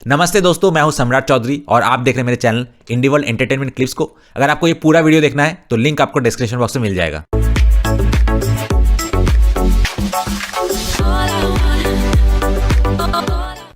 नमस्ते दोस्तों, मैं हूं सम्राट चौधरी और आप देख रहे हैं मेरे चैनल इंडी वर्ल्ड एंटरटेनमेंट क्लिप्स को। अगर आपको ये पूरा वीडियो देखना है तो लिंक आपको डिस्क्रिप्शन बॉक्स में मिल जाएगा।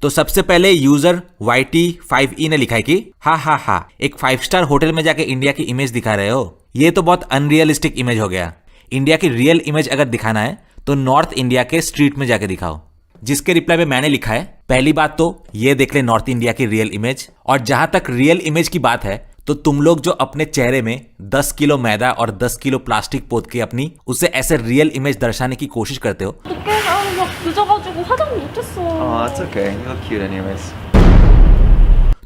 तो सबसे पहले यूजर YT5E ने लिखा है कि हा एक 5 स्टार होटल में जाके इंडिया की इमेज दिखा रहे हो, ये तो बहुत अनरियलिस्टिक इमेज हो गया। इंडिया की रियल इमेज अगर दिखाना है तो नॉर्थ इंडिया के स्ट्रीट में जाके दिखाओ। जिसके रिप्लाई में मैंने लिखा है, पहली बात तो ये देख ले नॉर्थ इंडिया की रियल इमेज, और जहां तक रियल इमेज की बात है तो तुम लोग जो अपने चेहरे में 10 किलो मैदा और 10 किलो प्लास्टिक पोत के अपनी उसे ऐसे रियल इमेज दर्शाने की कोशिश करते हो। It's okay. You look cute anyways.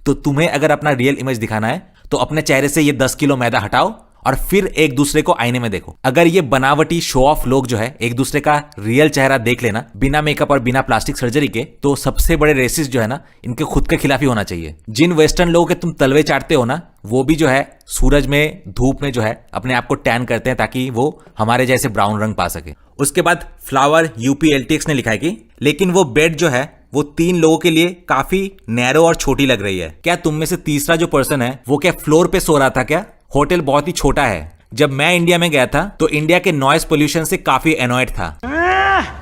तो तुम्हें अगर अपना रियल इमेज दिखाना है तो अपने चेहरे से ये 10 किलो मैदा हटाओ और फिर एक दूसरे को आईने में देखो। अगर ये बनावटी शो ऑफ लोग जो है एक दूसरे का रियल चेहरा देख लेना बिना मेकअप और बिना प्लास्टिक सर्जरी के, तो सबसे बड़े रेसिस्ट जो है ना, इनके खुद के खिलाफ ही होना चाहिए। जिन वेस्टर्न लोगों के तुम तलवे चाटते हो ना, वो भी जो है सूरज में धूप में जो है अपने आप को टैन करते हैं ताकि वो हमारे जैसे ब्राउन रंग पा सके। उसके बाद फ्लावर UPLTX ने लिखा है कि लेकिन वो बेड जो है वो 3 लोगों के लिए काफी नैरो और छोटी लग रही है। क्या तुम में से तीसरा जो पर्सन है वो क्या फ्लोर पे सो रहा था क्या? होटल बहुत ही छोटा है। जब मैं इंडिया में गया था तो इंडिया के नॉइस पोल्यूशन से काफी एनॉयड था।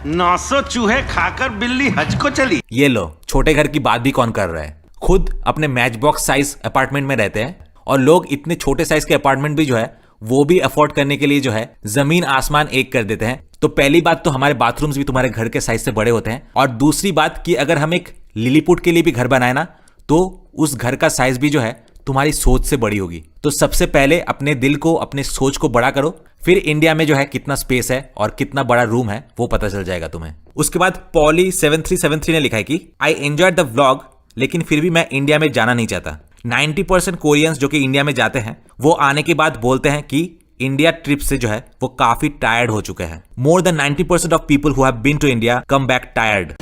900 चूहे खाकर बिल्ली हज को चली। ये लो, छोटे घर की बात भी कौन कर रहा है। खुद अपने मैच बॉक्स साइज अपार्टमेंट में रहते हैं और लोग इतने छोटे साइज के अपार्टमेंट भी जो है वो भी अफोर्ड करने के लिए जो है जमीन आसमान एक कर देते हैं। तो पहली बात तो हमारे बाथरूम्स भी तुम्हारे घर के साइज से बड़े होते हैं, और दूसरी बात कि अगर हम एक लिलीपुट के लिए भी घर बनाए ना तो उस घर का साइज भी जो है तुम्हारी सोच से बड़ी होगी। तो सबसे पहले अपने दिल को, अपने सोच को बड़ा करो, फिर इंडिया में जो है कितना स्पेस है और कितना बड़ा रूम है वो पता चल जाएगा तुम्हें। उसके बाद Polly7373 ने लिखा है कि आई एंजॉयड द व्लॉग, लेकिन फिर भी मैं इंडिया में जाना नहीं चाहता। 90% कोरियंस जो कि इंडिया में जाते हैं वो आने के बाद बोलते हैं कि इंडिया ट्रिप से जो है वो काफी टायर्ड हो चुके हैं। More than 90% of people who have been to India come back tired.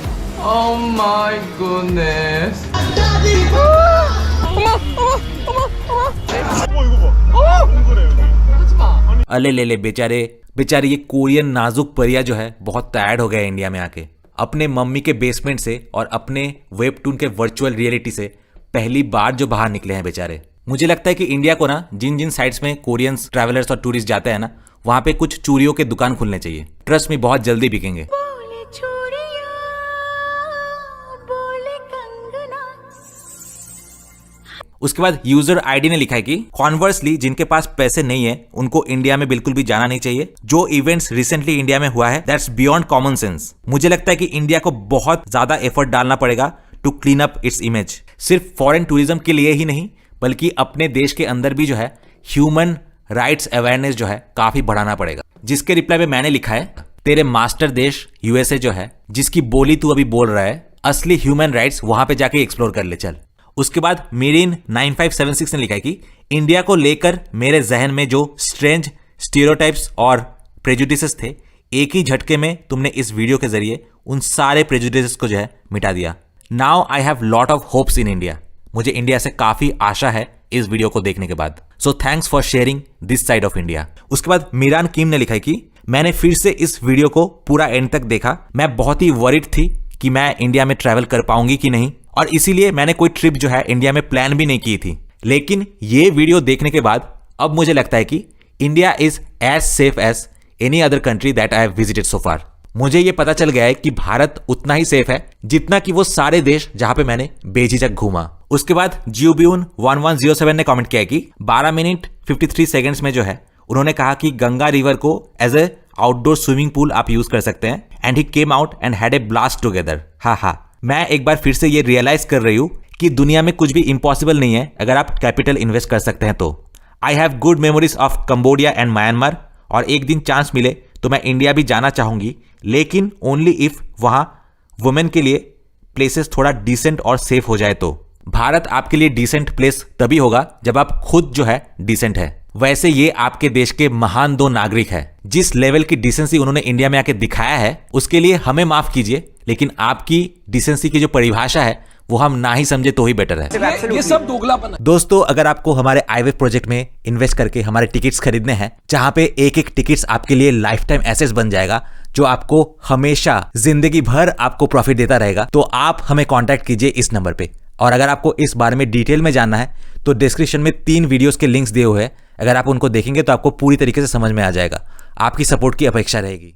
Oh my goodness. अले ले बेचारे ये कोरियन नाजुक परिया जो है बहुत टायर्ड हो गए इंडिया में आके। अपने मम्मी के बेसमेंट से और अपने वेबटून के वर्चुअल रियलिटी से पहली बार जो बाहर निकले हैं बेचारे। मुझे लगता है कि इंडिया को ना जिन जिन साइट्स में कोरियंस ट्रैवलर्स और टूरिस्ट जाते हैं ना, वहां पे कुछ चूड़ियों के दुकान खुलने चाहिए। ट्रस्ट में बहुत जल्दी बिकेंगे। उसके बाद यूजर आईडी ने लिखा है कि कॉन्वर्सली जिनके पास पैसे नहीं है उनको इंडिया में बिल्कुल भी जाना नहीं चाहिए। जो इवेंट्स रिसेंटली इंडिया में हुआ है दैट्स बियॉन्ड कॉमन सेंस। मुझे लगता है कि इंडिया को बहुत ज्यादा एफर्ट डालना पड़ेगा to clean up its image. सिर्फ फॉरेन टूरिज्म के लिए ही नहीं बल्कि अपने देश के अंदर भी जो है ह्यूमन राइट्स अवेयरनेस जो है काफी बढ़ाना पड़ेगा। जिसके रिप्लाई में मैंने लिखा है, तेरे मास्टर देश USA जो है जिसकी बोली तू अभी बोल रहा है, असली ह्यूमन राइट्स वहां पे जाके एक्सप्लोर कर ले चल। उसके बाद मेरीन 9576 ने लिखा है कि इंडिया को लेकर मेरे जहन में जो स्ट्रेंज स्टीरियोटाइप्स और प्रेजुडिसेस थे, एक ही झटके में तुमने इस वीडियो के जरिए उन सारे प्रेजुडिसेस को जो है मिटा दिया। Now I have lot of hopes in India. मुझे इंडिया से काफी आशा है इस वीडियो को देखने के बाद। So thanks for sharing this side of India. उसके बाद मीरान कीम ने लिखा है कि मैंने फिर से इस वीडियो को पूरा एंड तक देखा। मैं बहुत ही वरिड थी कि मैं इंडिया में ट्रैवल कर पाऊंगी कि नहीं, और इसीलिए मैंने कोई ट्रिप जो है इंडिया में प्लान भी नहीं की थी। लेकिन ये वीडियो देखने के बाद अब मुझे लगता है कि India is as safe as any other country that I have visited so far. मुझे ये पता चल गया है कि भारत उतना ही सेफ है जितना कि वो सारे देश जहां पे मैंने बेझिझक घूमा। उसके बाद जियोब्यून 1107 ने कमेंट किया कि 12 मिनट 53 सेकंड्स में जो है उन्होंने कहा कि गंगा रिवर को as a outdoor swimming pool आप यूज कर सकते हैं, and he came out and had a blast together. हा मैं एक बार फिर से ये रियलाइज कर रही हूं कि दुनिया में कुछ भी इम्पॉसिबल नहीं है अगर आप कैपिटल इन्वेस्ट कर सकते हैं तो। I have good memories of Cambodia and Myanmar, और एक दिन चांस मिले तो मैं इंडिया भी जाना चाहूंगी, लेकिन ओनली इफ वहां वुमेन के लिए प्लेसेस थोड़ा डिसेंट और सेफ हो जाए तो। भारत आपके लिए डिसेंट प्लेस तभी होगा जब आप खुद जो है डिसेंट है। वैसे ये आपके देश के महान 2 नागरिक है। जिस लेवल की डिसेंसी उन्होंने इंडिया में आके दिखाया है उसके लिए हमें माफ कीजिए, लेकिन आपकी डिसेंसी की जो परिभाषा है वो हम ना ही समझे तो ही बेटर है। ये सब दोगलापन है। दोस्तों, अगर आपको हमारे आईवे प्रोजेक्ट में इन्वेस्ट करके हमारे टिकट्स खरीदने हैं, जहां पे एक एक टिकट्स आपके लिए लाइफ टाइम एसेट्स बन जाएगा जो आपको हमेशा जिंदगी भर आपको प्रॉफिट देता रहेगा, तो आप हमें कांटेक्ट कीजिए इस नंबर पे। और अगर आपको इस बारे में डिटेल में जानना है तो डिस्क्रिप्शन में 3 वीडियोस के लिंक्स दिए हुए हैं, अगर आप उनको देखेंगे तो आपको पूरी तरीके से समझ में आ जाएगा। आपकी सपोर्ट की अपेक्षा रहेगी।